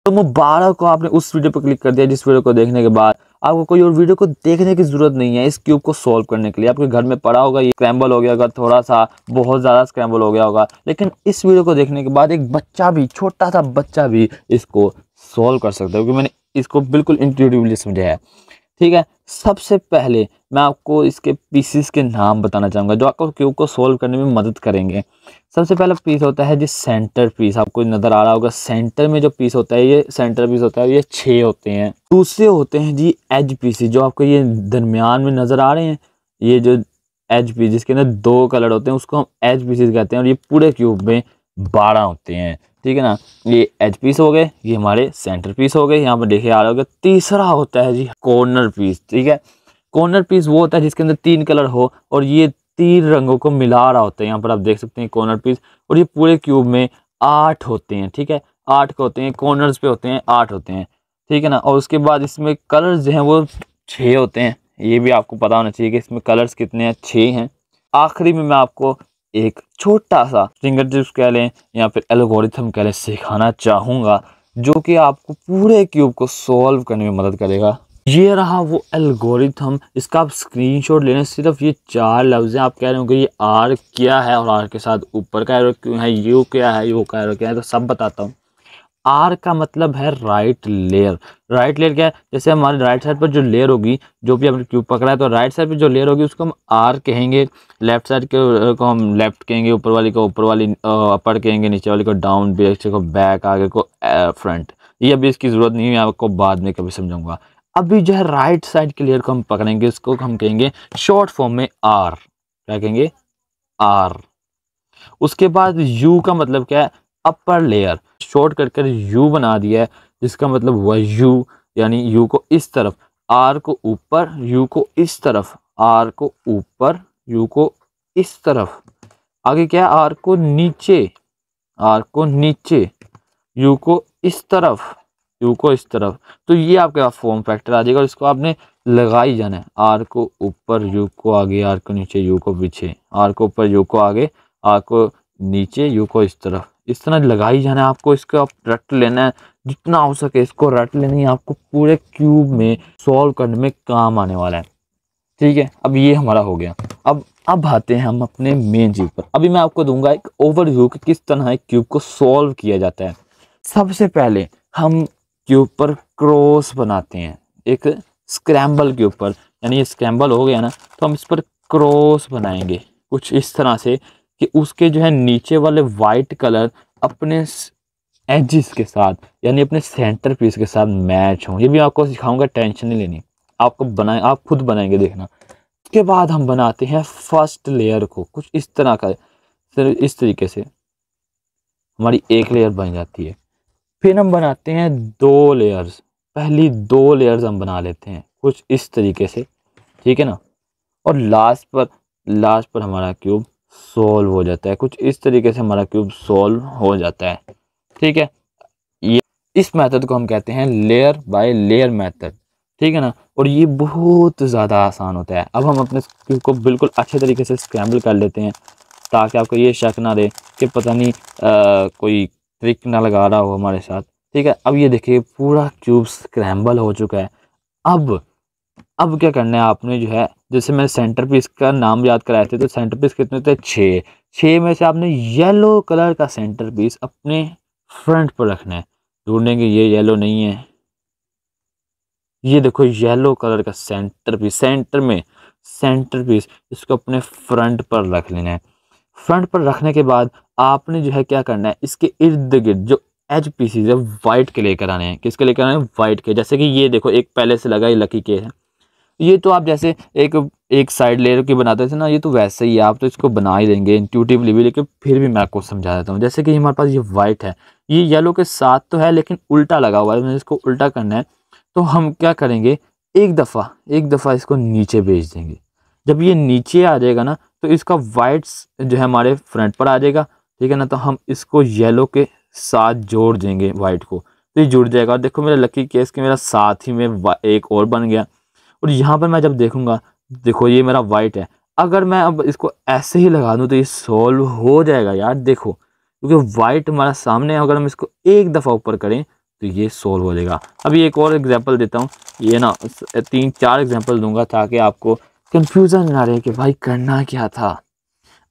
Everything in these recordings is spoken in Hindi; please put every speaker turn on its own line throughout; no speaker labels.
तो मुबारक को आपने उस वीडियो पर क्लिक कर दिया जिस वीडियो को देखने के बाद आपको कोई और वीडियो को देखने की जरूरत नहीं है इस क्यूब को सॉल्व करने के लिए। आपके घर में पड़ा होगा, ये स्क्रैम्बल हो गया होगा, थोड़ा सा बहुत ज़्यादा स्क्रैम्बल हो गया होगा, लेकिन इस वीडियो को देखने के बाद एक बच्चा भी, छोटा सा बच्चा भी इसको सॉल्व कर सकता है, क्योंकि मैंने इसको बिल्कुल इंट्यूटिवली समझाया है। ठीक है, सबसे पहले मैं आपको इसके पीसेस के नाम बताना चाहूँगा जो आपको क्यूब को सोल्व करने में मदद करेंगे। सबसे पहला पीस होता है जी सेंटर पीस, आपको नज़र आ रहा होगा सेंटर में जो पीस होता है, ये सेंटर पीस होता है, ये 6 होते हैं। दूसरे होते हैं जी एज पीसेस, जो आपको ये दरमियान में नज़र आ रहे हैं, ये जो एज पीस जिसके अंदर 2 कलर होते हैं उसको हम एज पीसेस कहते हैं, और ये पूरे क्यूब में 12 होते हैं। ठीक है ना, ये एज पीस हो गए, ये हमारे सेंटर पीस हो गए, यहाँ पर देखिए आ रहा होगा। तीसरा होता है जी कॉर्नर पीस। ठीक है, कॉर्नर पीस वो होता है जिसके अंदर 3 कलर हो और ये 3 रंगों को मिला रहा होता है। यहाँ पर आप देख सकते हैं कॉर्नर पीस, और ये पूरे क्यूब में 8 होते हैं। ठीक है, 8 के होते हैं, कॉर्नर्स पे होते हैं 8 होते हैं। ठीक है ना, और उसके बाद इसमें कलर्स जो हैं वो 6 होते हैं। ये भी आपको पता होना चाहिए कि इसमें कलर्स कितने हैं, 6 हैं। आखिरी में मैं आपको एक छोटा सा फिंगर टिप्स कह लें या फिर एल्गोरिथम कह लें सिखाना चाहूँगा, जो कि आपको पूरे क्यूब को सॉल्व करने में मदद करेगा। ये रहा वो एल्गोरिथम, इसका आप स्क्रीनशॉट लेना। सिर्फ ये 4 लफ्ज़ हैं। आप कह रहे हो कि ये आर क्या है और आर के साथ ऊपर का एरो क्यों है, यू क्या है, यू का एरो क्या है, तो सब बताता हूँ। आर का मतलब है राइट लेयर। राइट लेयर क्या है, जैसे हमारे राइट साइड पर जो लेयर होगी, जो भी हमने क्यूब पकड़ा है तो राइट साइड पे जो लेयर होगी उसको हम आर कहेंगे। लेफ्ट साइड के को हम लेफ्ट कहेंगे, ऊपर वाली को ऊपर वाली अपर कहेंगे, नीचे वाली को डाउन, पीछे को बैक, आगे को फ्रंट। ये अभी इसकी ज़रूरत नहीं है, आपको बाद में कभी समझाऊंगा। अभी जो है राइट साइड के लेयर को हम पकड़ेंगे, इसको हम कहेंगे शॉर्ट फॉर्म में आर। क्या कहेंगे, आर। उसके बाद यू का मतलब क्या है, अपर लेयर। शॉर्ट कर यू बना दिया है, जिसका मतलब हुआ यू, यानी यू को इस तरफ, आर को ऊपर, यू को इस तरफ, आर को ऊपर, यू को इस तरफ। आगे क्या है, आर को नीचे, आर को नीचे, यू को इस तरफ, यू को इस तरफ। तो ये आपके पास फॉर्म फैक्टर आ जाएगा और इसको आपने लगा ही जाना है। आर को ऊपर, यू को आगे, आर को नीचे, यू को पीछे, आर को ऊपर, यू को आगे, आर को नीचे, यू को इस तरफ। इस तरह लगा ही जाना है आपको। इसको आप रट लेना है, जितना हो सके इसको रट लेना है, आपको पूरे क्यूब में सॉल्व करने में काम आने वाला है। ठीक है, अब ये हमारा हो गया। अब आते हैं हम अपने मेन चीज़ पर। अभी मैं आपको दूंगा एक ओवरव्यू कि किस तरह एक क्यूब को सॉल्व किया जाता है। सबसे पहले हम क्यूब पर क्रॉस बनाते हैं, एक स्क्रैम्बल के ऊपर, यानी ये स्क्रैम्बल हो गया ना, तो हम इस पर क्रॉस बनाएंगे कुछ इस तरह से कि उसके जो है नीचे वाले वाइट कलर अपने एजिस के साथ, यानी अपने सेंटर पीस के साथ मैच हों। ये भी आपको सिखाऊंगा, टेंशन नहीं लेनी, आपको बनाए, आप खुद बनाएंगे, देखना। उसके बाद हम बनाते हैं फर्स्ट लेयर को कुछ इस तरह का, इस तरीके से हमारी एक लेयर बन जाती है। फिर हम बनाते हैं 2 लेयर्स, पहली 2 लेयर्स हम बना लेते हैं कुछ इस तरीके से। ठीक है ना, और लास्ट पर हमारा क्यूब सॉल्व हो जाता है। कुछ इस तरीके से हमारा क्यूब सॉल्व हो जाता है। ठीक है, ये इस मेथड को हम कहते हैं लेयर बाय लेयर मेथड। ठीक है ना, और ये बहुत ज़्यादा आसान होता है। अब हम अपने क्यूब को बिल्कुल अच्छे तरीके से स्क्रैम्बल कर लेते हैं, ताकि आपको ये शक ना रहे कि पता नहीं कोई ट्रिक ना लगा रहा हो हमारे साथ। ठीक है, अब ये देखिए पूरा क्यूब स्क्रैम्बल हो चुका है। अब क्या करना है आपने, जो है जैसे मैंने सेंटर पीस का नाम याद कराए थे, तो सेंटर पीस कितने थे, 6। 6 में से आपने येलो कलर का सेंटर पीस अपने फ्रंट पर रखना है। ढूंढेंगे, ये येलो नहीं है, ये देखो येलो कलर का सेंटर पीस, सेंटर पीस, इसको अपने फ्रंट पर रख लेना है। फ्रंट पर रखने के बाद आपने जो है क्या करना है, इसके इर्द गिर्द जो एज पीसीज है वाइट के लेकर आने हैं। किसके लेकर आने हैं, वाइट के। जैसे कि ये देखो, एक पहले से लगा, ये लकी के है। ये तो आप जैसे एक साइड लेयर की बनाते थे ना, ये तो वैसे ही आप तो इसको बना ही देंगे इंट्यूटिवली भी, लेकिन फिर भी मैं आपको समझा देता हूँ। जैसे कि हमारे पास ये वाइट है, ये येलो के साथ तो है लेकिन उल्टा लगा हुआ है, मैंने इसको उल्टा करना है। तो हम क्या करेंगे, एक दफ़ा इसको नीचे भेज देंगे। जब ये नीचे आ जाएगा ना, तो इसका वाइट जो है हमारे फ्रंट पर आ जाएगा। ठीक है ना, तो हम इसको येलो के साथ जोड़ देंगे वाइट को, तो ये जुड़ जाएगा। और देखो मेरा लकी केस कि मेरा साथ ही में एक और बन गया। और यहाँ पर मैं जब देखूंगा, देखो ये मेरा वाइट है, अगर मैं अब इसको ऐसे ही लगा दूँ तो ये सॉल्व हो जाएगा यार। देखो, क्योंकि वाइट हमारा सामने है, अगर हम इसको एक दफ़ा ऊपर करें तो ये सोल्व हो जाएगा। अभी एक और एग्जांपल देता हूँ, ये ना 3-4 एग्जांपल दूंगा ताकि आपको कंफ्यूजन ना रहे कि भाई करना क्या था।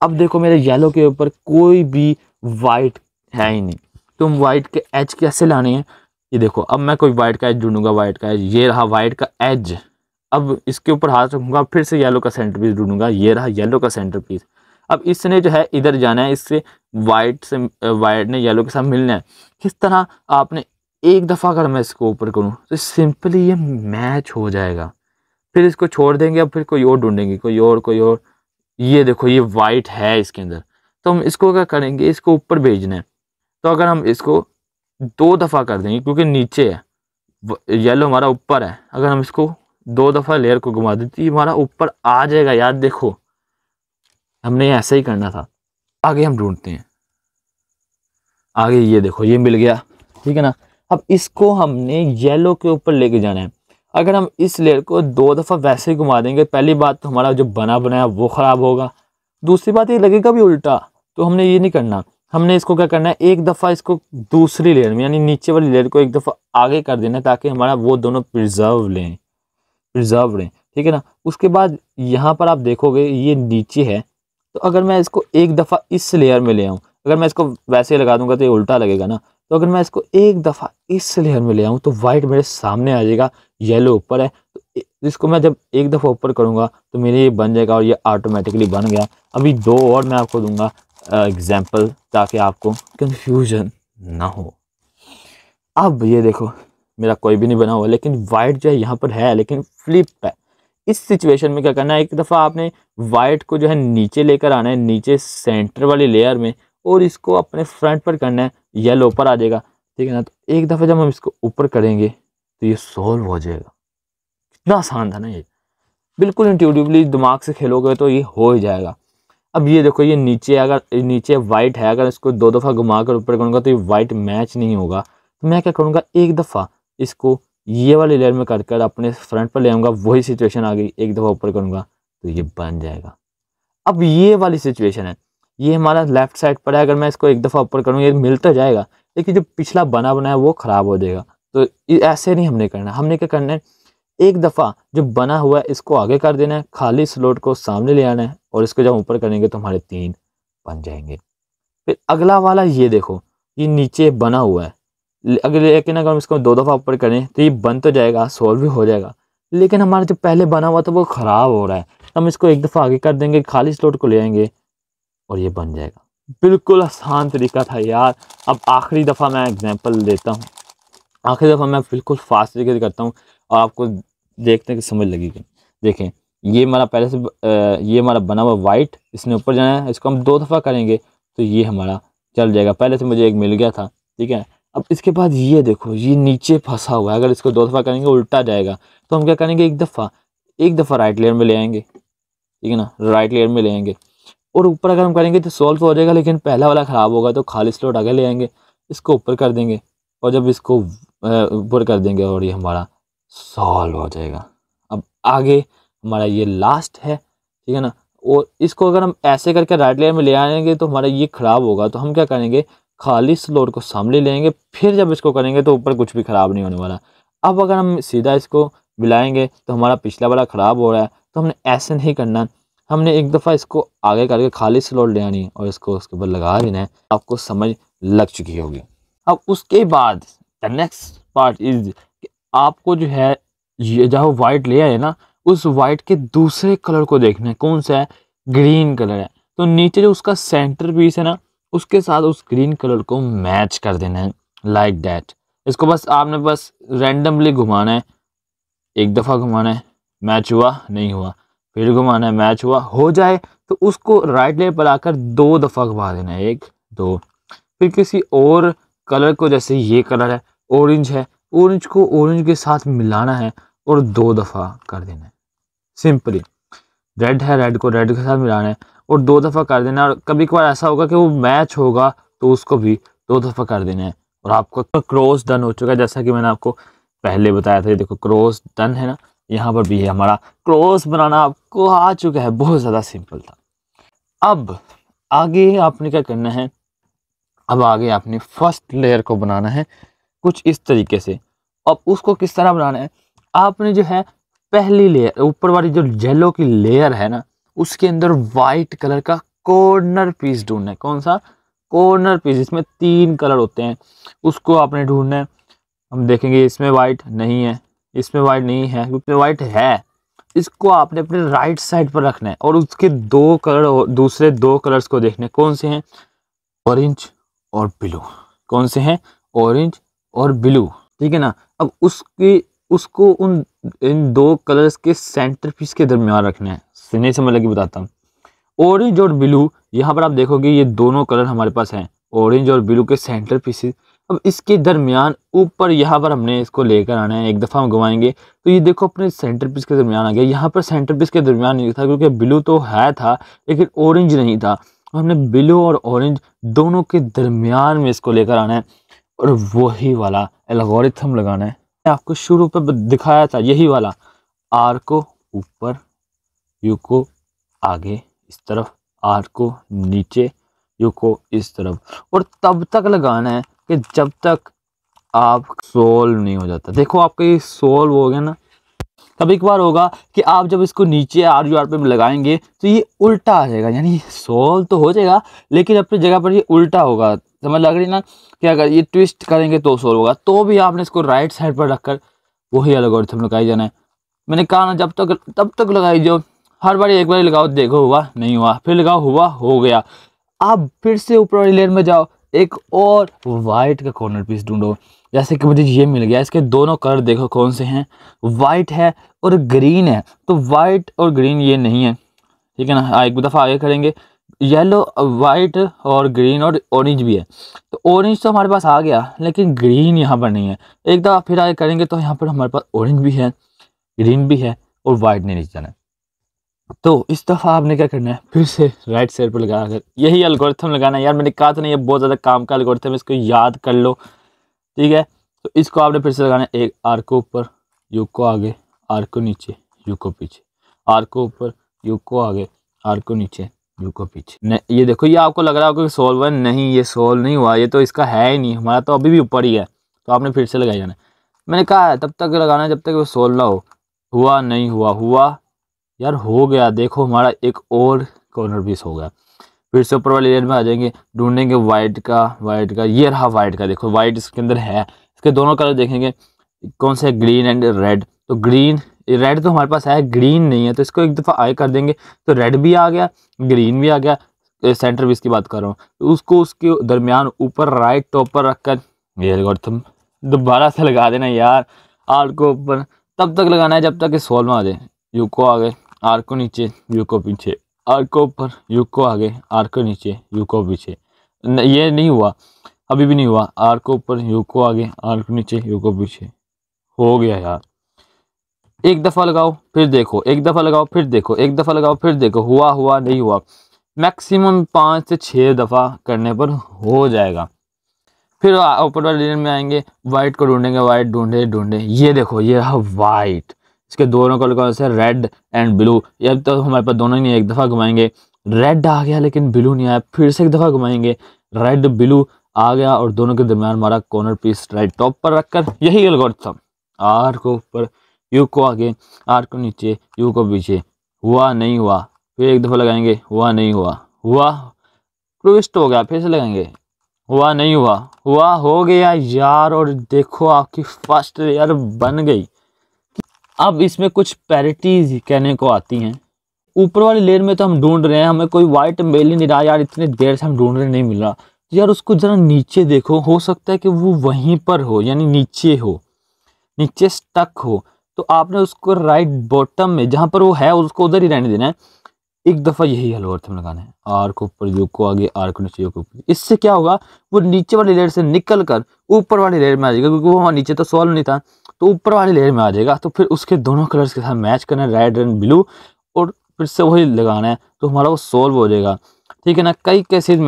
अब देखो मेरे येलो के ऊपर कोई भी वाइट है ही नहीं, तो हम वाइट के एज कैसे लाने हैं। ये देखो अब मैं कोई वाइट का एज ढूंढूंगा, वाइट का एज ये रहा वाइट का एज। अब इसके ऊपर हाथ रखूंगा, फिर से येलो का सेंटर पीस ढूंढूंगा, ये रहा येलो का सेंटर पीस। अब इसने जो है इधर जाना है, इससे वाइट ने येलो के साथ मिलना है। किस तरह आपने एक दफ़ा अगर मैं इसको ऊपर करूँ तो सिंपली ये मैच हो जाएगा। फिर इसको छोड़ देंगे, अब फिर कोई और ढूंढेंगे, कोई और। ये देखो ये वाइट है इसके अंदर, तो हम इसको क्या करेंगे, इसको ऊपर भेजना है। तो अगर हम इसको 2 दफ़ा कर देंगे, क्योंकि नीचे है येलो हमारा ऊपर है, अगर हम इसको 2 दफ़ा लेयर को घुमा दें तो ये हमारा ऊपर आ जाएगा। यार देखो हमने ऐसा ही करना था। आगे हम ढूंढते हैं, आगे ये देखो ये मिल गया, ठीक है ना। अब इसको हमने येलो के ऊपर लेके जाना है। अगर हम इस लेयर को 2 दफ़ा वैसे ही घुमा देंगे, पहली बात तो हमारा जो बना बनाया वो ख़राब होगा, दूसरी बात ये लगेगा भी उल्टा। तो हमने ये नहीं करना, हमने इसको क्या करना है, एक दफ़ा इसको दूसरी लेयर में यानी नीचे वाली लेयर को एक दफ़ा आगे कर देना है, ताकि हमारा वो दोनों प्रिजर्व रहें, ठीक है ना। उसके बाद यहाँ पर आप देखोगे ये नीचे है, तो अगर मैं इसको एक दफ़ा इस लेयर में ले आऊँ, अगर मैं इसको वैसे लगा दूंगा तो ये उल्टा लगेगा ना। तो अगर मैं इसको एक दफ़ा इस लेयर में ले आऊँ तो वाइट मेरे सामने आ जाएगा, येलो ऊपर है। तो इसको मैं जब एक दफ़ा ऊपर करूँगा तो मेरे ये बन जाएगा, और ये ऑटोमेटिकली बन गया। अभी 2 और मैं आपको दूंगा एग्जाम्पल, ताकि आपको कन्फ्यूजन ना हो। अब ये देखो मेरा कोई भी नहीं बना हुआ, लेकिन वाइट जो है यहाँ पर है, लेकिन फ्लिप है। इस सिचुएशन में क्या करना है, एक दफ़ा आपने वाइट को जो है नीचे लेकर आना है, नीचे सेंटर वाली लेयर में, और इसको अपने फ्रंट पर करना है, येलो ऊपर आ जाएगा, ठीक है ना। तो एक दफ़ा जब हम इसको ऊपर करेंगे तो ये सोल्व हो जाएगा। कितना आसान था ना ये, बिल्कुल इंट्यूटिवली दिमाग से खेलोगे तो ये हो ही जाएगा। अब ये देखो ये नीचे, अगर नीचे वाइट है, अगर इसको 2 दफ़ा घुमा कर ऊपर करूँगा तो ये वाइट मैच नहीं होगा। तो मैं क्या करूँगा, एक दफ़ा इसको ये वाली लेयर में कर कर अपने फ्रंट पर ले आऊँगा, वही सिचुएशन आ गई, एक दफ़ा ऊपर करूँगा तो ये बन जाएगा। अब ये वाली सिचुएशन है, ये हमारा लेफ्ट साइड पर है, अगर मैं इसको एक दफ़ा ऊपर करूँ ये मिल तो जाएगा, लेकिन जो पिछला बना बनाया वो ख़राब हो जाएगा। तो ऐसे नहीं हमने करना, हमने क्या करना है, एक दफ़ा जो बना हुआ है इसको आगे कर देना है, खाली स्लॉट को सामने ले आना है, और इसको जब ऊपर करेंगे तो हमारे 3 बन जाएंगे। फिर अगला वाला ये देखो, ये नीचे बना हुआ है, लेकिन अगर हम इसको 2 दफ़ा ऊपर करें तो ये बन तो जाएगा, सॉल्व भी हो जाएगा, लेकिन हमारा जो पहले बना हुआ था वो ख़राब हो रहा है। हम इसको एक दफ़ा आगे कर देंगे, खाली स्लॉट को ले आएंगे और ये बन जाएगा। बिल्कुल आसान तरीका था यार। अब आखिरी दफ़ा मैं एग्जांपल देता हूँ, आखिरी दफ़ा मैं बिल्कुल फास्ट तरीके से करता हूँ, और आपको देखने की समझ लगेगी। देखें ये हमारा पहले से ये हमारा बना हुआ वाइट, इसने ऊपर जाना है, इसको हम 2 दफ़ा करेंगे तो ये हमारा चल जाएगा। पहले से मुझे एक मिल गया था, ठीक है। अब इसके बाद ये देखो ये नीचे फंसा हुआ है, अगर इसको 2 दफ़ा करेंगे उल्टा जाएगा, तो हम क्या करेंगे, एक दफ़ा राइट लेयर में ले आएंगे, ठीक है ना, राइट लेयर में ले आएंगे, और ऊपर अगर हम करेंगे तो सॉल्व हो जाएगा, लेकिन पहला वाला ख़राब होगा, तो खाली स्लॉट आगे ले आएंगे, इसको ऊपर कर देंगे, और जब इसको ऊपर कर देंगे और ये हमारा सॉल्व हो जाएगा। अब आगे हमारा ये लास्ट है, ठीक है ना, और इसको अगर हम ऐसे करके राइट लेयर में ले आएंगे तो हमारा ये ख़राब होगा, तो हम क्या करेंगे, खाली स्लॉट को सामने लेंगे, फिर जब इसको करेंगे तो ऊपर कुछ भी ख़राब नहीं होने वाला। अब अगर हम सीधा इसको मिलाएंगे तो हमारा पिछला वाला ख़राब हो रहा है, तो हमने ऐसे नहीं करना, हमने एक दफ़ा इसको आगे करके खाली स्लॉट ले आनी और इसको उसके ऊपर लगा देना है। आपको समझ लग चुकी होगी। अब उसके बाद द नेक्स्ट पार्ट इज, आपको जो है ये जहाँ वाइट ले आए ना, उस वाइट के दूसरे कलर को देखना है, कौन सा है, ग्रीन कलर है। तो नीचे जो उसका सेंटर पीस है ना, उसके साथ उस ग्रीन कलर को मैच कर देना है, लाइक दैट। इसको बस आपने बस रैंडमली घुमाना है, एक दफ़ा घुमाना है, मैच हुआ नहीं हुआ, फिर घुमाना है, मैच हुआ, हो जाए तो उसको राइट लेयर पर आकर 2 दफ़ा घुमा देना है, 1 2। फिर किसी और कलर को, जैसे ये कलर है ऑरेंज है, ऑरेंज को ऑरेंज के साथ मिलाना है और 2 दफ़ा कर देना है, सिंपली। रेड है, रेड को रेड के साथ मिलाना है और 2 दफ़ा कर देना है। और कभी कभार ऐसा होगा कि वो मैच होगा तो उसको भी 2 दफ़ा कर देना है, और आपका क्रॉस डन हो चुका है। जैसा कि मैंने आपको पहले बताया था, ये देखो क्रॉस डन है ना, यहाँ पर भी है हमारा क्रॉस बनाना आपको आ चुका है, बहुत ज़्यादा सिंपल था। अब आगे आपने क्या करना है, अब आगे आपने फर्स्ट लेयर को बनाना है, कुछ इस तरीके से। अब उसको किस तरह बनाना है, आपने जो है पहली लेयर ऊपर वाली जो येलो की लेयर है ना, उसके अंदर वाइट कलर का कॉर्नर पीस ढूंढना है। कौन सा कॉर्नर पीस, इसमें 3 कलर होते हैं, उसको आपने ढूंढना है। हम देखेंगे इसमें वाइट नहीं है, इसमें वाइट नहीं है, क्योंकि वाइट है। इसको आपने अपने राइट साइड पर रखना है और उसके 2 कलर, दूसरे 2 कलर्स को देखने कौन से हैं, ऑरेंज और ब्लू। कौन से हैं, ऑरेंज और ब्लू, ठीक है ना। अब उसको इन 2 कलर्स के सेंटर पीस के दरमियान रखना है। नहीं समझ लगी, बताता हूँ। ऑरेंज और ब्लू, यहाँ पर आप देखोगे ये दोनों कलर हमारे पास हैं, ऑरेंज और ब्लू के सेंटर पीसेस। अब इसके दरमियान ऊपर यहाँ पर हमने इसको लेकर आना है। एक दफ़ा हम घुमाएंगे तो ये देखो अपने सेंटर पीस के दरमियान आ गया। यहाँ पर सेंटर पीस के दरमियान नहीं था, क्योंकि ब्लू तो है था लेकिन ऑरेंज नहीं था। हमने ब्लू और ऑरेंज दोनों के दरमियान में इसको लेकर आना है और वही वाला एल्गोरिथम लगाना है। आपको शुरू पर दिखाया था यही वाला, आर को ऊपर, यू को आगे इस तरफ, आर को नीचे, यू को इस तरफ, और तब तक लगाना है कि जब तक आप सोल्व नहीं हो जाता। देखो आपका ये सोल्व हो गया ना। कभी कभार होगा कि आप जब इसको नीचे आर यू आर पे लगाएंगे तो ये उल्टा आ जाएगा, यानी सोल्व तो हो जाएगा लेकिन अपनी जगह पर ये उल्टा होगा। समझ लग रही ना, कि अगर ये ट्विस्ट करेंगे तो सोल्व होगा। तो भी आपने इसको राइट साइड पर रखकर वही एल्गोरिथम लगाई जाना है। मैंने कहा ना, जब तक तब तक लगाई जो, हर बार एक बार लगाओ, देखो हुआ नहीं हुआ, फिर लगाओ हुआ हो गया। आप फिर से ऊपर वाली लेयर में जाओ, एक और वाइट का कॉर्नर पीस ढूंढो। जैसे कि मुझे ये मिल गया, इसके दोनों कलर देखो कौन से हैं, वाइट है और ग्रीन है। तो वाइट और ग्रीन ये नहीं है, ठीक है ना। एक दफ़ा आगे करेंगे, येलो, वाइट और ग्रीन और ऑरेंज भी है। तो ऑरेंज तो हमारे पास आ गया लेकिन ग्रीन यहाँ पर नहीं है। एक दफ़ा फिर आगे करेंगे तो यहाँ पर हमारे पास ऑरेंज भी है, ग्रीन भी है और वाइट नहीं जाना है। तो इस दफ़ा आपने क्या करना है, फिर से राइट साइड पर लगा कर यही एल्गोरिथम लगाना है। यार मैंने कहा था नहीं, ये बहुत ज़्यादा काम का एल्गोरिथम है, इसको याद कर लो, ठीक है। तो इसको आपने फिर से लगाना है, एक आर को ऊपर, यू को आगे, आर को नीचे, यू को पीछे, आर को ऊपर, यू को आगे, आर को नीचे, यू को पीछे। ये देखो, ये आपको लग रहा होगा कि सोल्व है, नहीं ये सोल्व नहीं हुआ, ये तो इसका है ही नहीं, हमारा तो अभी भी ऊपर ही है। तो आपने फिर से लगाई जाना है। मैंने कहा है तब तक लगाना है जब तक वो सोल्व ना हो। हुआ नहीं हुआ, हुआ यार हो गया। देखो हमारा एक और कॉर्नर पीस हो गया। फिर से ऊपर वाली लेयर में आ जाएंगे, ढूंढेंगे वाइट का, ये रहा वाइट का। देखो वाइट इसके अंदर है, इसके दोनों कलर देखेंगे कौन से, ग्रीन एंड रेड। तो ग्रीन, रेड तो हमारे पास है, ग्रीन नहीं है। तो इसको एक दफ़ा आगे कर देंगे तो रेड भी आ गया, ग्रीन भी आ गया। सेंटर पीस की बात कर रहा हूँ, तो उसको उसके दरमियान ऊपर राइट टॉप पर रखकर ये एल्गोरिथम दोबारा से लगा देना यार। आर को ऊपर तब तक लगाना है जब तक कि सोल्व में आ जाए। यू को आगे, आर को नीचे, यू को पीछे, आर को ऊपर, यू को आगे, आर को नीचे, यू को पीछे। ये नहीं हुआ, अभी भी नहीं हुआ। आर को ऊपर, यू को आगे, आर को नीचे, यू को पीछे। हो गया यार। एक दफ़ा लगाओ फिर देखो, एक दफ़ा लगाओ फिर देखो, एक दफ़ा लगाओ फिर देखो, हुआ हुआ नहीं हुआ। मैक्सिमम 5 से 6 दफ़ा करने पर हो जाएगा। फिर ऊपर वाले लेयर में आएंगे, वाइट को ढूंढेंगे, वाइट ढूंढे ढूंढे, ये देखो ये है वाइट। इसके दोनों कलर कौन से, रेड एंड ब्लू। ये तो हमारे पास दोनों ही नहीं, एक दफ़ा घुमाएंगे रेड आ गया लेकिन ब्लू नहीं आया। फिर से एक दफ़ा घुमाएंगे, रेड ब्लू आ गया और दोनों के दरमियान हमारा कॉर्नर पीस राइट टॉप पर रखकर यही एल्गोरिथम, आर को ऊपर, यू को आगे, आर को नीचे, यू को पीछे। हुआ नहीं हुआ, फिर एक दफ़ा लगाएंगे, हुआ नहीं हुआ, हुआ ट्विस्ट हो गया, फिर से लगाएंगे, हुआ नहीं हुआ, हुआ हो गया यार। और देखो आपकी फर्स्ट लेयर बन गई। अब इसमें कुछ पैरिटीज कहने को आती हैं। ऊपर वाली लेयर में तो हम ढूंढ रहे हैं, हमें कोई वाइट मिल ही नहीं रहा यार, इतनी देर से हम ढूंढ रहे नहीं मिल रहा। तो यार उसको जरा नीचे देखो, हो सकता है कि वो वहीं पर हो, यानी नीचे हो, नीचे स्टक हो। तो आपने उसको राइट बॉटम में जहाँ पर वो है उसको उधर ही रहने देना है। एक दफ़ा यही एल्गोरिथम लगाना है, आर को ऊपर, यू को आगे, आर को नीचे, यू को ऊपर। इससे क्या होगा, वो नीचे वाली लेयर से निकल कर ऊपर वाली लेयर में आ जाएगा, क्योंकि वो वहाँ नीचे तो सॉल्व नहीं था, तो ऊपर वाली लेयर में आ जाएगा। तो फिर उसके दोनों कलर्स के साथ मैच करना है, रेड एंड ब्लू, और फिर से वही लगाना है, तो हमारा वो सॉल्व हो जाएगा, ठीक है ना। कई केसेस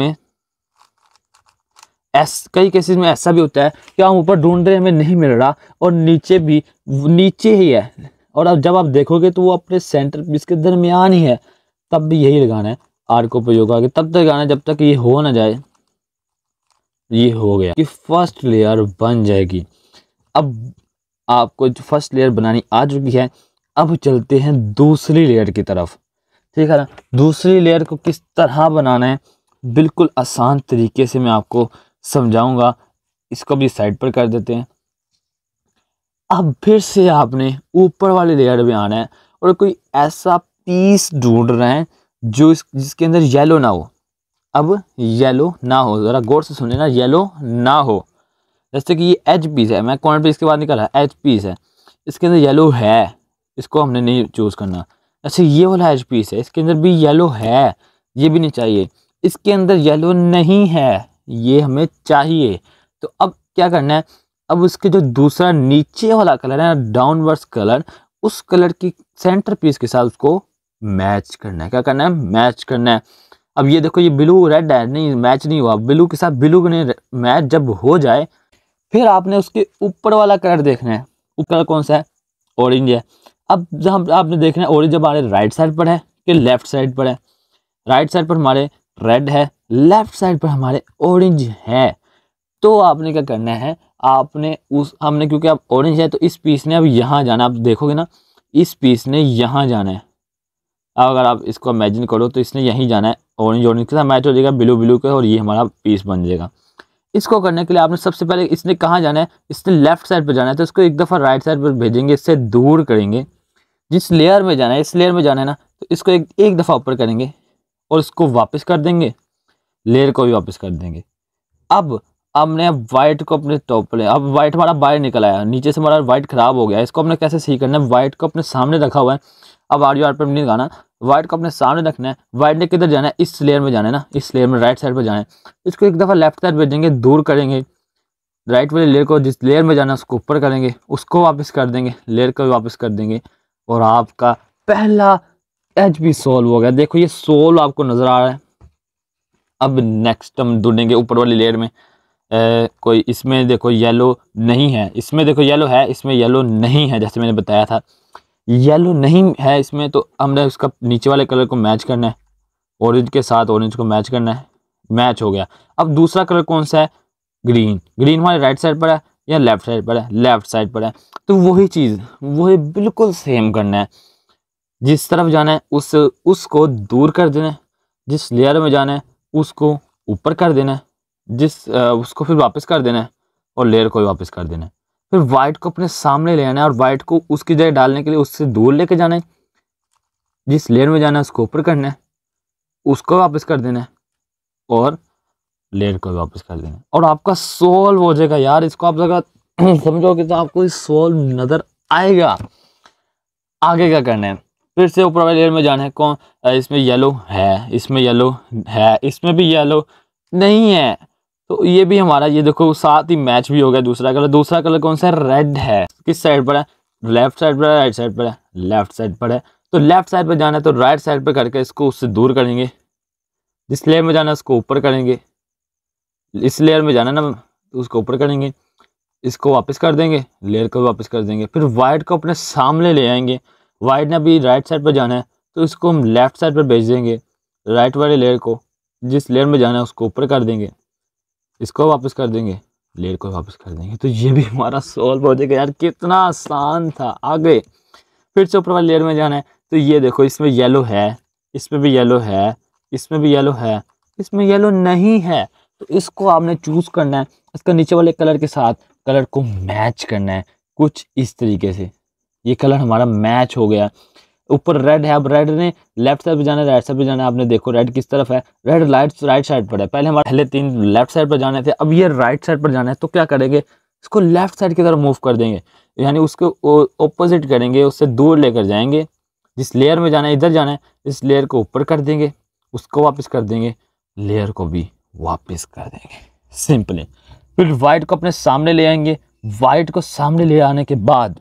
में ऐसा भी होता है कि हम ऊपर ढूंढ रहे हैं, हमें नहीं मिल रहा, और नीचे भी नीचे ही है, और अब जब आप देखोगे तो वो अपने सेंटर पीस के दरमियान ही है, तब भी यही लगाना है, आर को प्रयोग आगे तब तक लगाना है जब तक ये हो ना जाए ये हो गया कि फर्स्ट लेयर बन जाएगी। अब आपको जो फर्स्ट लेयर बनानी आ चुकी है, अब चलते हैं दूसरी लेयर की तरफ, ठीक है ना। दूसरी लेयर को किस तरह बनाना है बिल्कुल आसान तरीके से मैं आपको समझाऊंगा। इसको भी साइड पर कर देते हैं। अब फिर से आपने ऊपर वाले लेयर में आना है और कोई ऐसा पीस ढूंढ रहे हैं जो जिसके अंदर येलो ना हो। अब येलो ना हो, ज़रा गौर से सुने ना, येलो ना हो। जैसे कि ये एच पीस है, मैं कॉर्नर पीस के बाद निकाला एच पीस है, इसके अंदर येलो है, इसको हमने नहीं चूज़ करना। अच्छा ये वाला एच पीस है, इसके अंदर भी येलो है, ये भी नहीं चाहिए। इसके अंदर येलो नहीं है, ये हमें चाहिए। तो अब क्या करना है, अब उसके जो दूसरा नीचे वाला कलर है ना, डाउनवर्ड्स कलर, उस कलर की सेंटर पीस के साथ उसको मैच करना है। क्या करना है, मैच करना है। अब ये देखो ये ब्लू रेड है, नहीं मैच नहीं हुआ, ब्लू के साथ ब्लू ने मैच जब हो जाए फिर आपने उसके ऊपर वाला कलर देखना है। ऊपर कौन सा है, ऑरेंज है। अब जहाँ आपने देखना है ऑरेंज हमारे राइट साइड पर है कि लेफ्ट साइड पर है। राइट साइड पर हमारे रेड है, लेफ्ट साइड पर हमारे ऑरेंज है। तो आपने क्या करना है, आपने उस हमने क्योंकि अब ऑरेंज है तो इस पीस ने अब यहाँ जाना। आप देखोगे ना, इस पीस ने यहाँ जाना है। अगर आप इसको इमेजिन करो तो इसने यहीं जाना है, ऑरेंज ऑरेंज के साथ मैच हो जाएगा, ब्लू ब्लू का, और ये हमारा पीस बन जाएगा। इसको करने के लिए आपने सबसे पहले इसने कहाँ जाना है, इसने लेफ्ट साइड पर जाना है, तो इसको एक दफ़ा राइट साइड पर भेजेंगे, इससे दूर करेंगे। जिस लेयर में जाना है, इस लेयर में जाना है ना, तो इसको एक दफ़ा ऊपर करेंगे और इसको वापस कर देंगे, लेयर को भी वापस कर देंगे। अब हमने वाइट को अपने टॉप पर, अब वाइट हमारा बाहर निकल आया, नीचे से हमारा वाइट खराब हो गया। इसको हमने कैसे सही करना है, वाइट को अपने सामने रखा हुआ है। अब आर पर नहीं लगाना, वाइट को अपने सामने रखना है। वाइट ने किधर जाना है, इस लेयर में जाना है ना, इस लेयर में राइट साइड पर जाना है। इसको एक दफ़ा लेफ्ट साइड भेजेंगे, दूर करेंगे। राइट वाले लेयर को जिस लेयर में जाना है उसको ऊपर करेंगे, उसको वापस कर देंगे, लेयर को भी वापस कर देंगे, और आपका पहला एच भी सोल्व हो गया। देखो ये सोल्व आपको नज़र आ रहा है। अब नेक्स्ट हम ढूंढेंगे ऊपर वाली लेयर में कोई, इसमें देखो येलो नहीं है, इसमें देखो येलो है, इसमें येलो नहीं है। जैसे मैंने बताया था येलो नहीं है इसमें, तो हमने उसका नीचे वाले कलर को मैच करना है, ऑरेंज के साथ ऑरेंज को मैच करना है। मैच हो गया। अब दूसरा कलर कौन सा है, ग्रीन। ग्रीन हमारे राइट साइड पर है या लेफ्ट साइड पर है, लेफ्ट साइड पर है। तो वही चीज़ वही बिल्कुल सेम करना है। जिस तरफ जाना है उसको दूर कर देना है, जिस लेयर में जाना है उसको ऊपर कर देना है, उसको फिर वापस कर देना है, और लेयर को भी वापस कर देना है। फिर वाइट को अपने सामने ले आना है और वाइट को उसकी जगह डालने के लिए उससे दूर लेके जाना है। जिस लेयर में जाना है उसको ऊपर करना है, उसको वापस कर देना है, और लेयर को भी वापस कर देना है, और आपका सोल्व हो जाएगा। यार इसको आप अगर समझोगे तो आपको सोल्व नजर आएगा। आगे क्या करना है, फिर से ऊपर वाले लेयर में जाना है। कौन, इसमें येलो है, इसमें येलो है, इसमें भी येलो नहीं है, तो ये भी हमारा, ये देखो साथ ही मैच भी हो गया। दूसरा कलर कौन सा है, रेड है। किस साइड पर है, लेफ्ट साइड पर है, राइट साइड पर है, लेफ्ट साइड पर है। तो लेफ्ट साइड पर जाना है तो राइट साइड पर करके इसको उससे दूर करेंगे। जिस लेयर में जाना है उसको ऊपर करेंगे, इस लेयर में जाना है ना तो उसको ऊपर करेंगे, इसको वापस कर देंगे, लेयर को वापस कर देंगे। फिर वाइट को अपने सामने ले आएंगे। वाइट ने अभी राइट साइड पर जाना है तो इसको हम लेफ्ट साइड पर भेज देंगे। राइट वाले लेयर को जिस लेयर में जाना है उसको ऊपर कर देंगे, इसको वापस कर देंगे, लेयर को वापस कर देंगे। तो ये भी हमारा सॉल्व हो जाएगा। यार कितना आसान था। आगे फिर से ऊपर वाले लेयर में जाना है, तो ये देखो इसमें येलो है, इसमें भी येलो है, इसमें भी येलो है, इसमें येलो नहीं है। तो इसको आपने चूज करना है, इसका नीचे वाले कलर के साथ कलर को मैच करना है कुछ इस तरीके से। ये कलर हमारा मैच हो गया। ऊपर रेड है, अब रेड ने लेफ्ट साइड पे जाना है, राइट साइड पे जाना है। आपने देखो रेड किस तरफ है, रेड राइट साइड पर है। पहले 3 लेफ्ट साइड पर जाने थे, अब ये राइट साइड पर जाना है। तो क्या करेंगे, इसको लेफ्ट साइड की तरफ मूव कर देंगे, यानी उसको ऑपोजिट करेंगे, उससे दूर लेकर जाएंगे। जिस लेयर में जाना है इधर जाना है, इस लेयर को ऊपर कर देंगे, उसको वापस कर देंगे, लेयर को भी वापस कर देंगे। सिंपल है। फिर वाइट को अपने सामने ले आएंगे। वाइट को सामने ले आने के बाद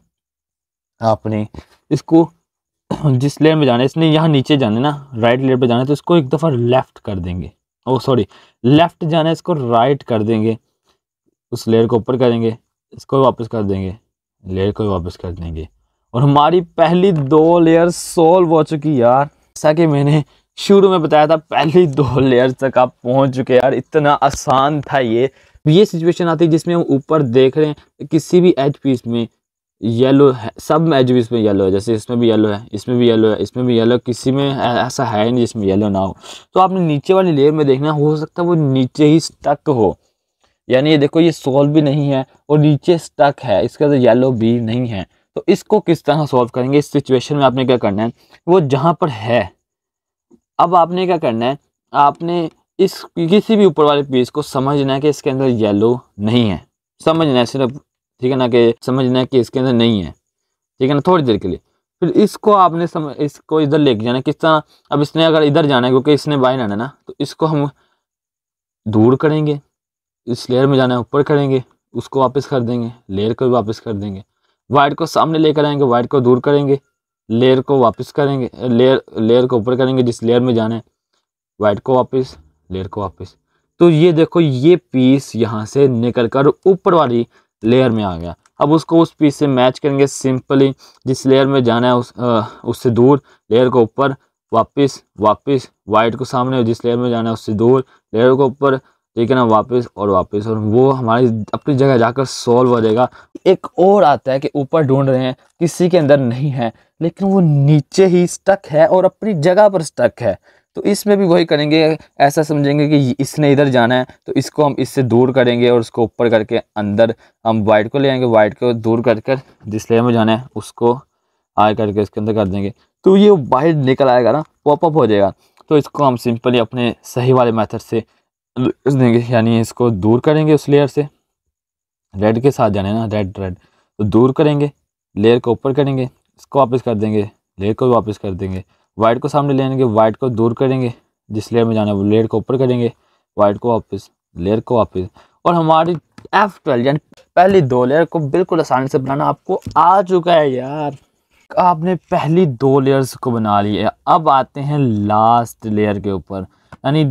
आपने इसको जिस लेयर में जाना है, इसने यहाँ नीचे जाना है ना, राइट लेयर पे जाना है, तो इसको एक दफ़ा लेफ्ट कर देंगे। ओ सॉरी, लेफ्ट जाना है, इसको राइट कर देंगे, उस लेयर को ऊपर करेंगे, इसको वापस कर देंगे, लेयर को वापस कर देंगे, और हमारी पहली 2 लेयर सोल्व हो चुकी। यार जैसा कि मैंने शुरू में बताया था, पहली 2 लेयर तक आप पहुंच चुके। यार इतना आसान था ये, ये सिचुएशन आती है जिसमें हम ऊपर देख रहे हैं किसी भी एज पीस में येलो है, सब एज पीस में येलो है, जैसे इसमें भी येलो है, इसमें भी येलो है, इसमें भी येलो, किसी में ऐसा है नहीं जिसमें येलो ना हो। तो आपने नीचे वाली लेयर में देखना, हो सकता है वो नीचे ही स्टक हो, यानी ये देखो ये सॉल्व भी नहीं है और नीचे स्टक है, इसके अंदर येलो भी नहीं है। तो इसको किस तरह सॉल्व करेंगे? इस सिचुएशन में आपने क्या करना है, वो जहाँ पर है, अब आपने क्या करना है, आपने इस किसी भी ऊपर वाले पीस को समझना है कि इसके अंदर येलो नहीं है, समझना है सिर्फ, ठीक है ना, कि समझना है कि इसके अंदर नहीं है, ठीक है ना, थोड़ी देर के लिए। फिर इसको आपने इसको इधर लेके जाना है, किस तरह? अब इसने अगर इधर जाना है क्योंकि इसने बाहर आना है ना, तो इसको हम दूर करेंगे, इस लेयर में जाना है ऊपर करेंगे, उसको वापस कर देंगे, लेयर को भी वापस कर देंगे, वाइट को सामने लेकर आएंगे, वाइट को दूर करेंगे, लेयर को वापस करेंगे, लेयर को ऊपर करेंगे जिस लेयर में जाना है, वाइट को वापस, लेयर को वापस। तो ये देखो ये पीस यहाँ से निकल कर ऊपर वाली लेयर में आ गया। अब उसको उस पीस से मैच करेंगे सिंपली, जिस लेयर में जाना है उससे दूर, लेयर को ऊपर, वापस वापस, वाइट को सामने, जिस लेयर में जाना है उससे दूर, लेयर को ऊपर, ठीक है ना, वापस और वापस, और वो हमारी अपनी जगह जाकर सॉल्व हो जाएगा। एक और आता है कि ऊपर ढूंढ रहे हैं, किसी के अंदर नहीं है, लेकिन वो नीचे ही स्टक है और अपनी जगह पर स्टक है। तो इसमें भी वही करेंगे, ऐसा समझेंगे कि इसने इधर जाना है, तो इसको हम इससे दूर करेंगे और उसको ऊपर करके अंदर हम वाइट को ले आएंगे, वाइट को दूर कर जिस लेयर में जाना है उसको आए करके इसके अंदर कर देंगे, तो ये बाहर निकल आएगा ना, पॉपअप हो जाएगा। तो इसको हम सिंपली अपने सही वाले मेथड से देंगे, यानी इसको दूर करेंगे उस लेयर से, रेड के साथ जाना है ना, रेड तो दूर करेंगे, लेयर को ऊपर करेंगे, इसको वापस कर देंगे, लेयर को वापस कर देंगे, वाइट को सामने ले आएंगे, वाइट को दूर करेंगे, जिस लेयर में जाना है वो लेयर को ऊपर करेंगे, वाइट को वापस, लेयर को वापस, और हमारी F12 यानी पहली दो लेयर को बिल्कुल आसानी से बनाना आपको आ चुका है यार। आपने पहली दो लेयर्स को बना ली है, अब आते हैं लास्ट लेयर के ऊपर, यानी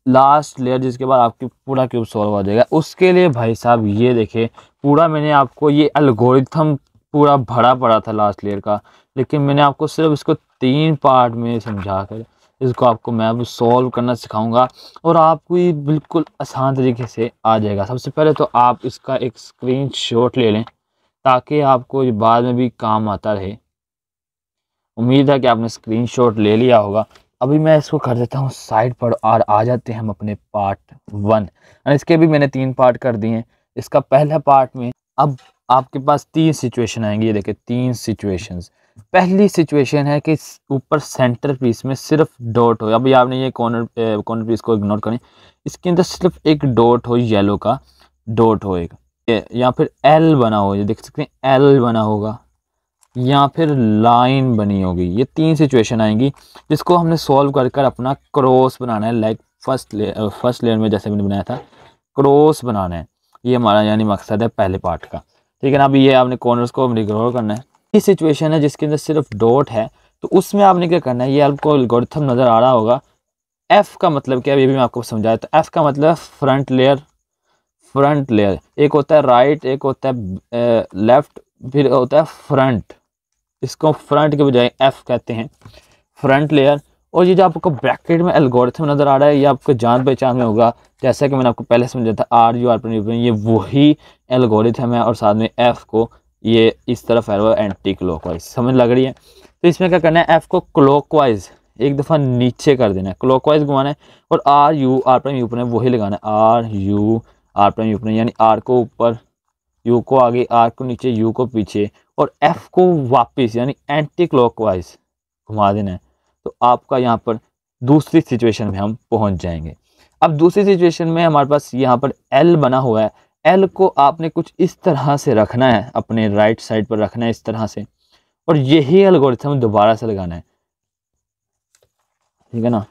लास्ट लेयर जिसके बाद आपकी पूरा क्यूब सॉल्व हो जाएगा। उसके लिए भाई साहब ये देखिए, पूरा मैंने आपको ये एल्गोरिथम पूरा भरा पड़ा था लास्ट लेयर का, लेकिन मैंने आपको सिर्फ इसको 3 पार्ट में समझा कर इसको आपको मैं अब सॉल्व करना सिखाऊंगा और आपको ये बिल्कुल आसान तरीके से आ जाएगा। सबसे पहले तो आप इसका एक स्क्रीनशॉट ले लें ताकि आपको ये बाद में भी काम आता रहे। उम्मीद है कि आपने स्क्रीनशॉट ले लिया होगा। अभी मैं इसको कर देता हूँ साइड पर और आ जाते हैं हम अपने पार्ट 1। और इसके भी मैंने 3 पार्ट कर दिए हैं। इसका पहला पार्ट में अब आपके पास 3 सिचुएशन आएंगी। ये देखिए 3 सिचुएशंस। पहली सिचुएशन है कि ऊपर सेंटर पीस में सिर्फ डॉट हो। अभी आपने ये कॉर्नर पीस को इग्नोर करें, इसके अंदर सिर्फ एक डॉट हो, येलो का डॉट हो एक, या फिर एल बना हो, ये देख सकते हैं एल बना होगा, या फिर लाइन बनी होगी। ये 3 सिचुएशन आएंगी जिसको हमने सॉल्व कर कर अपना क्रॉस बनाना है। लाइक फर्स्ट लेयर में जैसे मैंने बनाया था क्रॉस बनाना है। ये हमारा यानी मकसद है पहले पार्ट का, ठीक है ना। अभी ये आपने कॉर्नर्स को इग्नोर करना है। ये सिचुएशन है जिसके अंदर सिर्फ डॉट है, तो उसमें आपने क्या करना है, ये आपको एल्गोरिथम नज़र आ रहा होगा। एफ का मतलब क्या है ये भी मैं आपको समझाया। तो एफ का मतलब फ्रंट लेयर, एक होता है राइट, एक होता है लेफ्ट, फिर होता है फ्रंट। इसको फ्रंट के बजाय एफ कहते हैं, फ्रंट लेयर। और ये जो आपको ब्रैकेट में एल्गोरिथम नज़र आ रहा है, ये आपको जान पहचान में होगा, जैसा कि मैंने आपको पहले समझाया था आर यू आर, ये वही एल्गोरिथम है। और साथ में एफ को ये इस तरफ एरो एंटी क्लॉकवाइज, समझ लग रही है। तो इसमें क्या करना है, एफ को क्लॉकवाइज एक दफ़ा नीचे कर देना है, क्लॉकवाइज घुमाना है, और R U R prime U prime वही लगाना है, R U R prime U prime, यानी आर को ऊपर, यू को आगे, आर को नीचे, यू को पीछे, और एफ को वापस यानी एंटी क्लॉकवाइज घुमा देना है। तो आपका यहाँ पर दूसरी सिचुएशन में हम पहुँच जाएंगे। अब दूसरी सिचुएशन में हमारे पास यहाँ पर एल बना हुआ है। एल को आपने कुछ इस तरह से रखना है, अपने राइट साइड पर रखना है इस तरह से, और यही एल्गोरिथम दोबारा से लगाना है, ठीक है ना।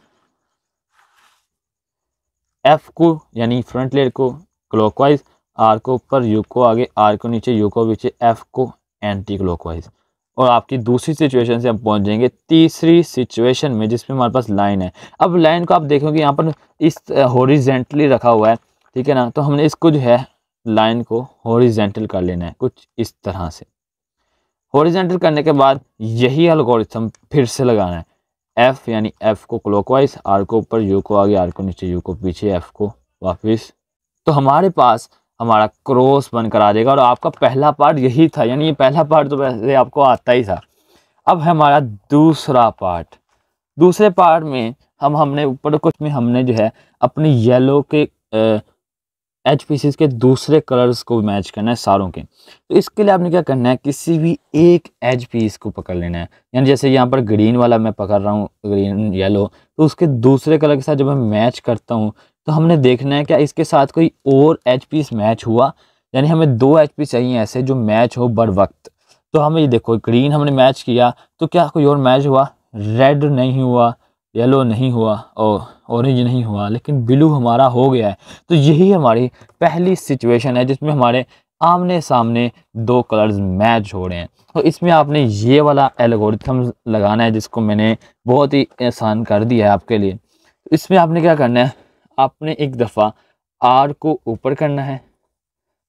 एफ को यानी फ्रंट लेयर को क्लॉकवाइज, आर को ऊपर, यू को आगे, आर को नीचे, यू को पीछे, एफ को एंटी क्लॉकवाइज। और आपकी दूसरी सिचुएशन से हम पहुंच जाएंगे तीसरी सिचुएशन में, जिसमें हमारे पास लाइन है। अब लाइन को आप देखोगे यहाँ पर इस हॉरिजेंटली रखा हुआ है, ठीक है ना। तो हमने इसको जो है लाइन को हॉरिजेंटल कर लेना है कुछ इस तरह से। हॉरिजेंटल करने के बाद यही एल्गोरिथम फिर से लगाना है। एफ यानी एफ को क्लॉकवाइज, आर को ऊपर, यू को आगे, आर को नीचे, यू को पीछे, एफ को वापस। तो हमारे पास हमारा क्रॉस बनकर आ जाएगा और आपका पहला पार्ट यही था, यानी ये पहला पार्ट तो वैसे आपको आता ही था। अब है हमारा दूसरा पार्ट। दूसरे पार्ट में हमने ऊपर कुछ में हमने जो है अपने येलो के एच पीसीस के दूसरे कलर्स को मैच करना है सारों के। तो इसके लिए आपने क्या करना है, किसी भी एक एज पीस को पकड़ लेना है, यानी जैसे यहाँ पर ग्रीन वाला मैं पकड़ रहा हूँ, ग्रीन येलो, तो उसके दूसरे कलर के साथ जब मैं मैच करता हूँ तो हमने देखना है क्या इसके साथ कोई और एच पीस मैच हुआ, यानी हमें 2 एच पीस चाहिए ऐसे जो मैच हो बर वक्त। तो हमें ये देखो, ग्रीन हमने मैच किया तो क्या कोई और मैच हुआ, रेड नहीं हुआ, येलो नहीं हुआ और ऑरेंज नहीं हुआ, लेकिन ब्लू हमारा हो गया है। तो यही हमारी पहली सिचुएशन है जिसमें हमारे आमने सामने 2 कलर्स मैच हो रहे हैं। तो इसमें आपने ये वाला एल्गोरिथम लगाना है जिसको मैंने बहुत ही आसान कर दिया है आपके लिए। इसमें आपने क्या करना है, आपने एक दफ़ा आर को ऊपर करना है,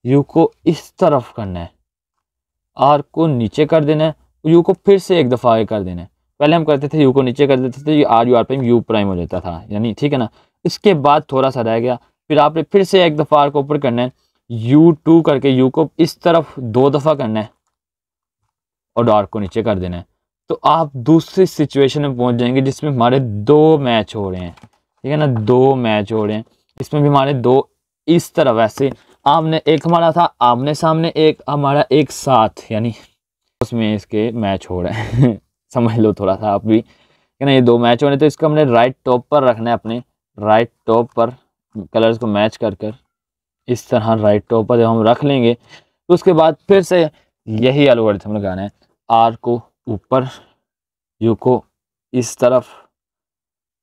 यू को इस तरफ करना है, आर को नीचे कर देना है, यू को फिर से एक दफ़ा आगे कर देना है। पहले हम करते थे यू को नीचे कर देते थे, ये R U R prime U prime हो जाता था, यानी ठीक है ना। इसके बाद थोड़ा सा रह गया, फिर आपने फिर से एक दफ़ा आर को ऊपर करना है, U2 करके यू को इस तरफ 2 दफ़ा करना है और आर को नीचे कर देना है। तो आप दूसरी सिचुएशन में पहुंच जाएंगे जिसमें हमारे 2 मैच हो रहे हैं, ठीक है ना, 2 मैच हो रहे हैं। इसमें भी हमारे 2 इस तरफ ऐसे आमने, एक हमारा था आमने सामने, एक हमारा एक साथ, यानी उसमें इसके मैच हो रहे हैं समझ लो थोड़ा सा आप भी, है ना, ये 2 मैच हो रहे हैं। तो इसको हमने राइट टॉप पर रखना है, अपने राइट टॉप पर कलर्स को मैच कर कर इस तरह राइट टॉप पर जब हम रख लेंगे तो उसके बाद फिर से यही एल्गोरिथम लगाना है, आर को ऊपर, यू को इस तरफ,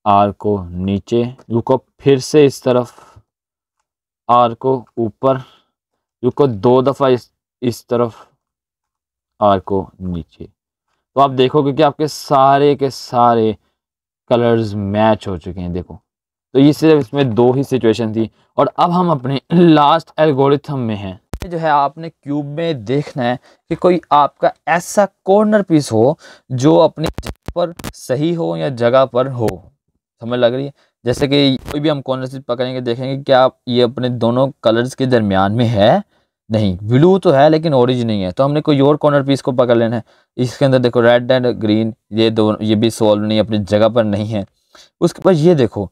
आर को नीचे, यू को फिर से इस तरफ, आर को ऊपर, यू को 2 दफ़ा इस तरफ, आर को नीचे। तो आप देखोगे कि आपके सारे के सारे कलर्स मैच हो चुके हैं, देखो। तो ये सिर्फ इसमें 2 ही सिचुएशन थी और अब हम अपने लास्ट एल्गोरिथम में हैं। जो है आपने क्यूब में देखना है कि कोई आपका ऐसा कॉर्नर पीस हो जो अपनी जगह पर सही हो या जगह पर हो, समझ लग रही है। जैसे कि कोई भी हम कॉर्नर पीस पकड़ेंगे, देखेंगे क्या ये अपने दोनों कलर्स के दरमियान में है, नहीं, ब्लू तो है लेकिन ऑरेंज नहीं है, तो हमने कोई और कॉर्नर पीस को पकड़ लेना है। इसके अंदर देखो रेड एंड ग्रीन, ये दोनों ये भी सॉल्व नहीं, अपनी जगह पर नहीं है। उसके बाद ये देखो,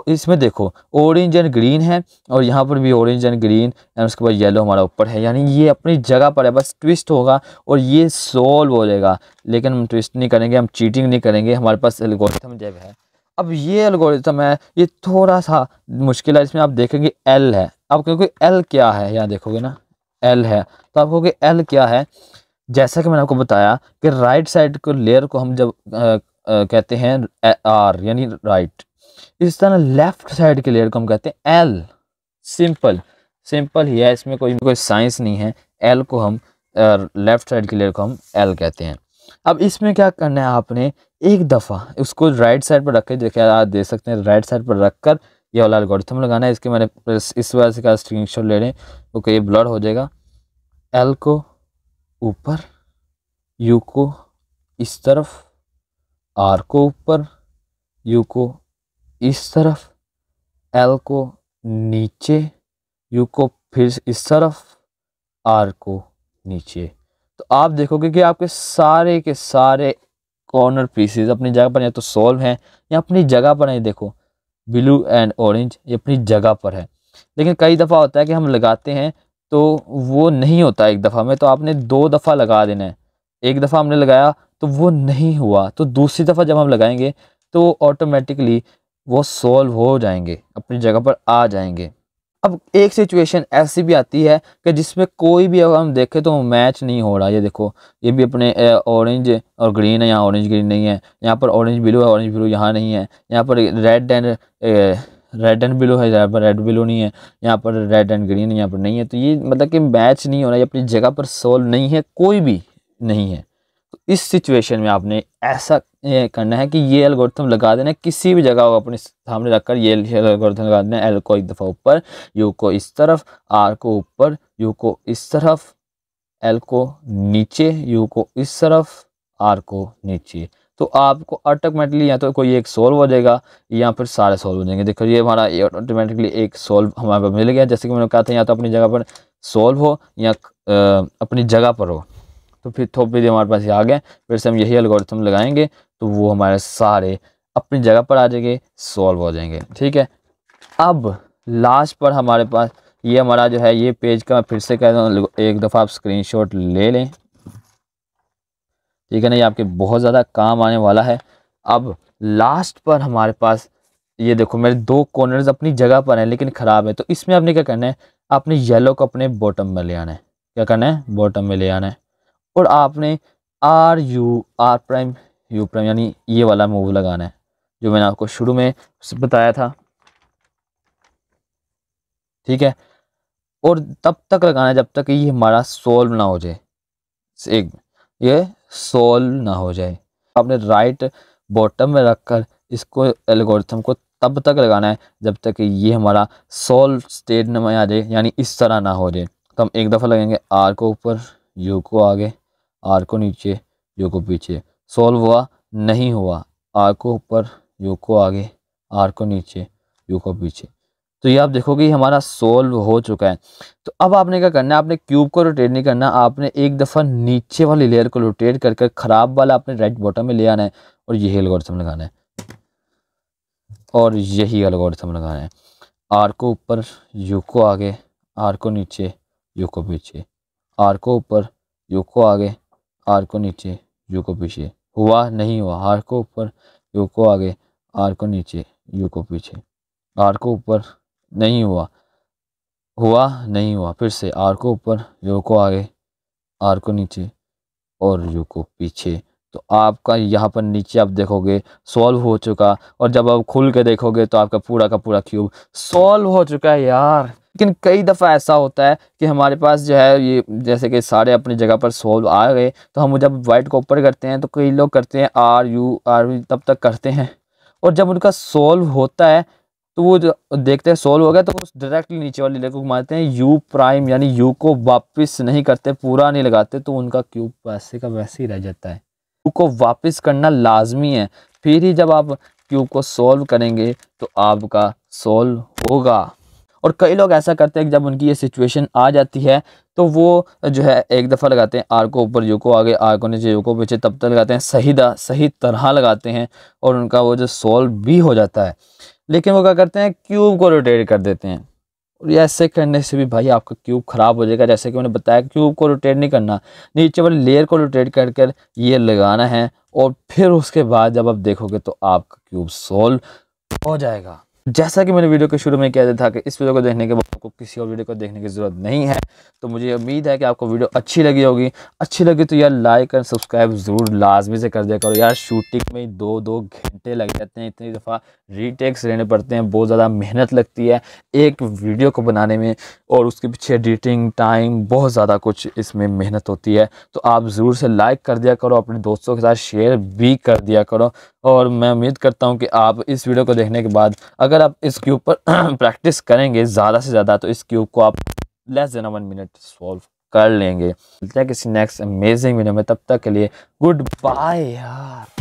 इसमें देखो ऑरेंज एंड ग्रीन है और यहाँ पर भी ऑरेंज एंड ग्रीन एंड उसके बाद येलो हमारा ऊपर है, यानी ये अपनी जगह पर है, बस ट्विस्ट होगा और ये सॉल्व हो जाएगा। लेकिन हम ट्विस्ट नहीं करेंगे, हम चीटिंग नहीं करेंगे, हमारे पास एल्गोरिथम जब है। अब ये एल्गोरिथम है, ये थोड़ा सा मुश्किल है, इसमें आप देखेंगे एल है। अब क्योंकि एल क्या है, यहाँ देखोगे ना एल है, तो आप कहोगे एल क्या है। जैसा कि मैंने आपको बताया कि राइट साइड को लेयर को हम जब कहते हैं आर यानी राइट, इस तरह लेफ्ट साइड के लेयर को हम कहते हैं एल। सिंपल सिंपल ही है, इसमें कोई साइंस नहीं है। एल को हम लेफ्ट साइड के लेयर को हम एल कहते हैं। अब इसमें क्या करना है, आपने एक दफ़ा उसको राइट साइड पर रख के देखिए, आप देख सकते हैं राइट साइड पर रख कर ये वाला एल्गोरिथम लगाना है। इसके मैंने इस वजह से का स्क्रीनशॉट ले रहे हैं क्योंकि ये ब्लर हो जाएगा। एल को ऊपर, यू को इस तरफ, आर को ऊपर, यू को इस तरफ, एल को नीचे, यू को फिर इस तरफ, आर को नीचे। तो आप देखोगे कि आपके सारे के सारे कॉर्नर पीसेस अपनी जगह पर या तो सॉल्व हैं या अपनी जगह पर हैं। देखो ब्लू एंड ऑरेंज ये अपनी जगह पर है, लेकिन कई दफ़ा होता है कि हम लगाते हैं तो वो नहीं होता एक दफ़ा में, तो आपने 2 दफ़ा लगा देना है। एक दफ़ा हमने लगाया तो वो नहीं हुआ, तो दूसरी दफ़ा जब हम लगाएंगे तो ऑटोमेटिकली वो सॉल्व हो जाएंगे, अपनी जगह पर आ जाएंगे। अब एक सिचुएशन ऐसी भी आती है कि जिसमें कोई भी अगर हम देखें तो मैच नहीं हो रहा। ये देखो ये भी अपने ऑरेंज और ग्रीन है, यहाँ ऑरेंज ग्रीन नहीं है, यहाँ पर ऑरेंज ब्लू है, ऑरेंज ब्लू यहाँ नहीं है, यहाँ पर रेड एंड ब्लू है, यहाँ पर रेड ब्लू नहीं है, यहाँ पर रेड एंड ग्रीन यहाँ पर नहीं है। तो ये मतलब कि मैच नहीं हो रहा है, ये अपनी जगह पर सॉल्व नहीं है, कोई भी नहीं है। तो इस सिचुएशन में आपने ऐसा करना है कि ये एल्गोरिथम लगा देना है, किसी भी जगह को अपने सामने रखकर ये एल्गोरिथम लगा देना है। एल को एक दफ़ा ऊपर, यू को इस तरफ, आर को ऊपर, यू को इस तरफ, एल को नीचे, यू को इस तरफ, आर को नीचे। तो आपको ऑटोमेटिकली या तो कोई एक सोल्व हो जाएगा या फिर सारे सोल्व हो जाएंगे। देखो ये हमारा ऑटोमेटिकली एक सोल्व हमारे पास मिल गया। जैसे कि मैंने कहा था या तो अपनी जगह पर सोल्व हो या अपनी जगह पर हो, तो फिर थोड़ी हमारे पास ये आ गए। फिर से हम यही एल्गोरिथम लगाएंगे तो वो हमारे सारे अपनी जगह पर आ जाएंगे, सॉल्व हो जाएंगे। ठीक है, अब लास्ट पर हमारे पास ये हमारा जो है ये पेज का, मैं फिर से कह रहा हूँ एक दफ़ा आप स्क्रीनशॉट ले लें। ठीक है ना, ये आपके बहुत ज़्यादा काम आने वाला है। अब लास्ट पर हमारे पास ये देखो मेरे 2 कॉर्नर्स अपनी जगह पर हैं लेकिन ख़राब है। तो इसमें आपने क्या करना है, आपने येलो को अपने बॉटम में ले आना है। क्या करना है, बॉटम में ले आना है। और आपने आर प्राइम यू प्राइम यानी ये वाला मूव लगाना है जो मैंने आपको शुरू में बताया था। ठीक है, और तब तक लगाना है जब तक ये हमारा सोल्व ना हो जाए, एक ये सोल्व ना हो जाए। आपने राइट बॉटम में रखकर इसको एल्गोरिथम को तब तक लगाना है जब तक ये हमारा सोल्व स्टेट में आ जाए, यानी इस तरह ना हो जाए। तो हम एक दफ़ा लगेंगे आर को ऊपर, यू को आगे, आर को नीचे, यू को पीछे। सोल्व हुआ, नहीं हुआ, आर को ऊपर, यू को आगे, आर को नीचे, यू को पीछे। तो ये आप देखोगे हमारा सोल्व हो चुका है। तो अब आपने क्या करना है, आपने क्यूब को रोटेट नहीं करना, आपने एक दफ़ा नीचे वाली लेयर को रोटेट करके ख़राब वाला अपने राइट बॉटम में ले आना है और यही एल्गोरिथम लगाना है और यही एल्गोरिथम लगाना है। आर को ऊपर, यू को आगे, आर को नीचे, यू को पीछे, आर को ऊपर, यू को आगे, आर को नीचे, यू को पीछे। हुआ, नहीं हुआ, आर को ऊपर, यू को आगे, आर को नीचे, यू को पीछे, आर को ऊपर, नहीं हुआ, हुआ, नहीं हुआ, फिर से आर को ऊपर, यू को आगे, आर को नीचे और यू को पीछे। तो आपका यहाँ पर नीचे आप देखोगे सॉल्व हो चुका, और जब आप खुल के देखोगे तो आपका पूरा का पूरा क्यूब सॉल्व हो चुका है यार। लेकिन कई दफ़ा ऐसा होता है कि हमारे पास जो है ये जैसे कि सारे अपनी जगह पर सॉल्व आ गए, तो हम जब वाइट को ऊपर करते हैं तो कई लोग करते हैं आर यू तब तक करते हैं, और जब उनका सॉल्व होता है तो वो जो देखते हैं सॉल्व हो गया तो वो डायरेक्टली नीचे वाली लेयर को घुमाते हैं, यू प्राइम यानी यू को वापस नहीं करते, पूरा नहीं लगाते, तो उनका क्यूब वैसे का वैसे ही रह जाता है। क्यूब को वापस करना लाजमी है, फिर ही जब आप क्यूब को सॉल्व करेंगे तो आपका सॉल्व होगा। और कई लोग ऐसा करते हैं कि जब उनकी ये सिचुएशन आ जाती है तो वो जो है एक दफ़ा लगाते हैं आर को ऊपर, यू को आगे, आर को नीचे, यू को पीछे, तब तक लगाते हैं, सही तरह लगाते हैं और उनका वो जो सॉल्व भी हो जाता है। लेकिन वो क्या करते हैं, क्यूब को रोटेट कर देते हैं, और ये ऐसे करने से भी भाई आपका क्यूब ख़राब हो जाएगा। जैसे कि मैंने बताया क्यूब को रोटेट नहीं करना, नीचे वाली लेयर को रोटेट कर कर ये लगाना है, और फिर उसके बाद जब आप देखोगे तो आपका क्यूब सॉल्व हो जाएगा। जैसा कि मैंने वीडियो के शुरू में कह दिया था कि इस वीडियो को देखने के बाद आपको किसी और वीडियो को देखने की ज़रूरत नहीं है। तो मुझे उम्मीद है कि आपको वीडियो अच्छी लगी होगी। अच्छी लगी तो यार लाइक और सब्सक्राइब ज़रूर लाजमी से कर दिया करो यार। शूटिंग में 2-2 घंटे लग जाते हैं, इतनी दफ़ा रीटेक्स लेने पड़ते हैं, बहुत ज़्यादा मेहनत लगती है एक वीडियो को बनाने में, और उसके पीछे एडिटिंग टाइम बहुत ज़्यादा कुछ इसमें मेहनत होती है। तो आप ज़रूर से लाइक कर दिया करो, अपने दोस्तों के साथ शेयर भी कर दिया करो, और मैं उम्मीद करता हूँ कि आप इस वीडियो को देखने के बाद अगर आप इस क्यूब पर प्रैक्टिस करेंगे ज़्यादा से ज़्यादा तो इस क्यूब को आप लेस देन 1 मिनट सॉल्व कर लेंगे। मिलते हैं किसी नेक्स्ट अमेजिंग वीडियो में, तब तक के लिए गुड बाय यार।